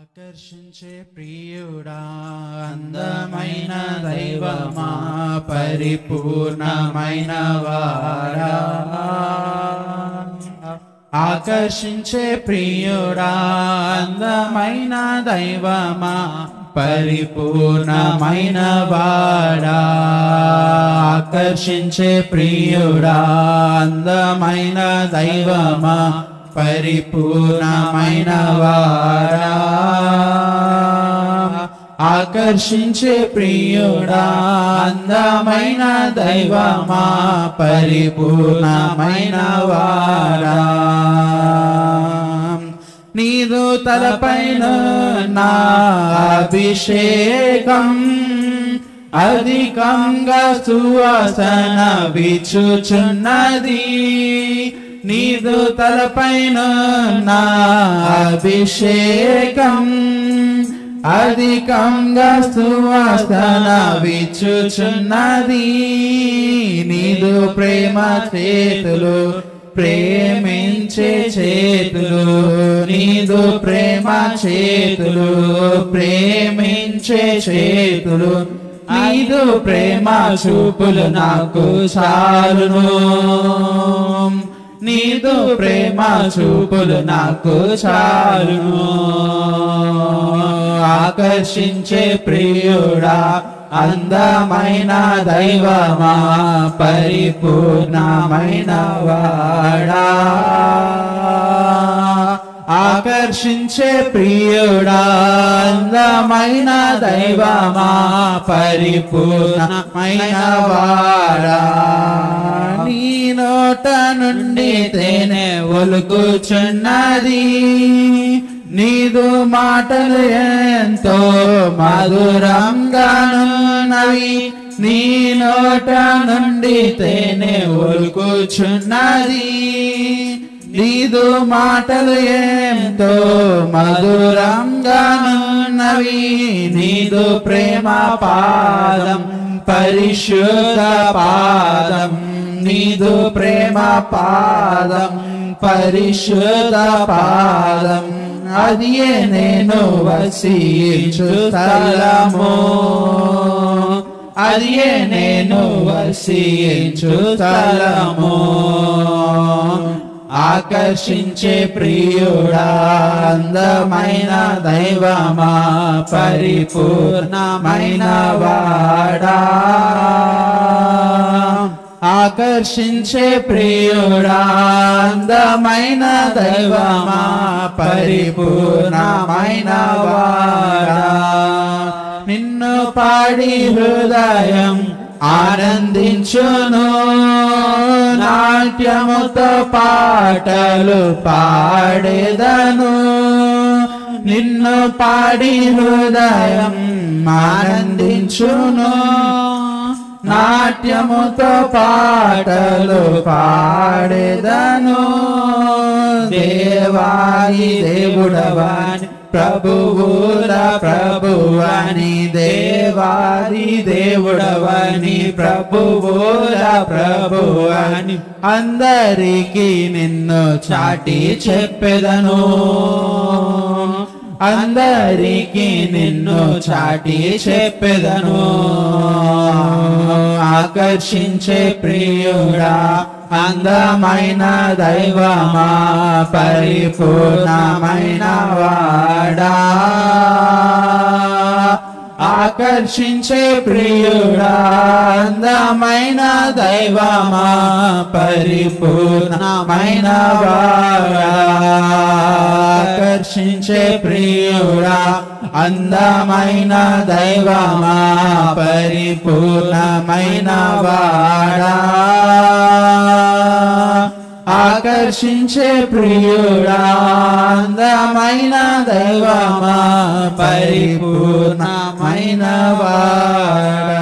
ఆకర్షించే ప్రియుడా అందమైన దైవమా పరిపూర్ణమైన వాడా ఆకర్షించే ప్రియుడా అందమైన దైవమా పరిపూర్ణమైన వాడా ఆకర్షించే ప్రియుడా అందమైన దైవమా పరిపూర్ణమైన వాడా ఆకర్షించే ప్రియుడా అందమైన దైవమా పరిపూర్ణమైన వాడా నీదు తలపైన నా అభిషేకం అధికంగా సువాసన వీచుచున్నది నీదు తలపైన నా అభిషేకం అధికంగా సువాసన వీచుచున్నది నీదు ప్రేమ చేతులు ప్రేమించే చేతులు నీదు ప్రేమ చేతులు ప్రేమించే చేతులు నీదు ప్రేమ చూపులు నాకు చాలును నీదు ప్రేమ చూపులు నాకు చాలును ఆకర్షించే ప్రియుడా అందమైన దైవమా పరిపూర్ణమైన వాడా ఆకర్షించే ప్రియుడా అందమైన దైవమా పరిపూర్ణమైన వాడా నీ నోట నుండి తేనె ఒలుకుచున్నది నీదు మాటలు ఎంతో మధురంగానున్నవి నీ నోట నుండి తేనె ఒలుకుచున్నది నీదు మాటలు ఎంతో మధురంగానున్నవి నీదు ప్రేమ పాదం పరిశుద్ధ పాదం నీదు ప్రేమ పాదం పరిశుద్ధ పాదం అదియే నేను వసించు స్థలము అదియే నేను వసించు స్థలము ఆకర్షించే ప్రియుడా అందమైన దైవమా పరిపూర్ణమైన వాడా ఆకర్షించే ప్రియుడా అందమైన దైవమా పరిపూర్ణమైన వాడా నిన్ను పాడి హృదయం ఆనందించును నాట్యముతో పాటలు పాడేదను నిన్ను పాడి హృదయం ఆనందించును నాట్యముతో పాటలు పాడేదను దేవాయి దేవుడవాని ప్రభువుల ప్రభువని దేవాది దేవుడవని ప్రభువుల ప్రభువని అందరికీ నిన్ను చాటి చెప్పెదను అందరికీ నిన్ను చాటి చెప్పెదను ఆకర్షించే ప్రియుడా అందమైన దైవమా పరిపూర్ణమైన వాడా ఆకర్షించే ప్రియుడా అందమైన దైవమా పరిపూర్ణమైన వాడా ఆకర్షించే ప్రియుడా అందమైన దైవమా పరిపూర్ణమైన వాడా ఆకర్షించే ప్రియుడా అందమైన దైవమా పరిపూర్ణమైన వాడా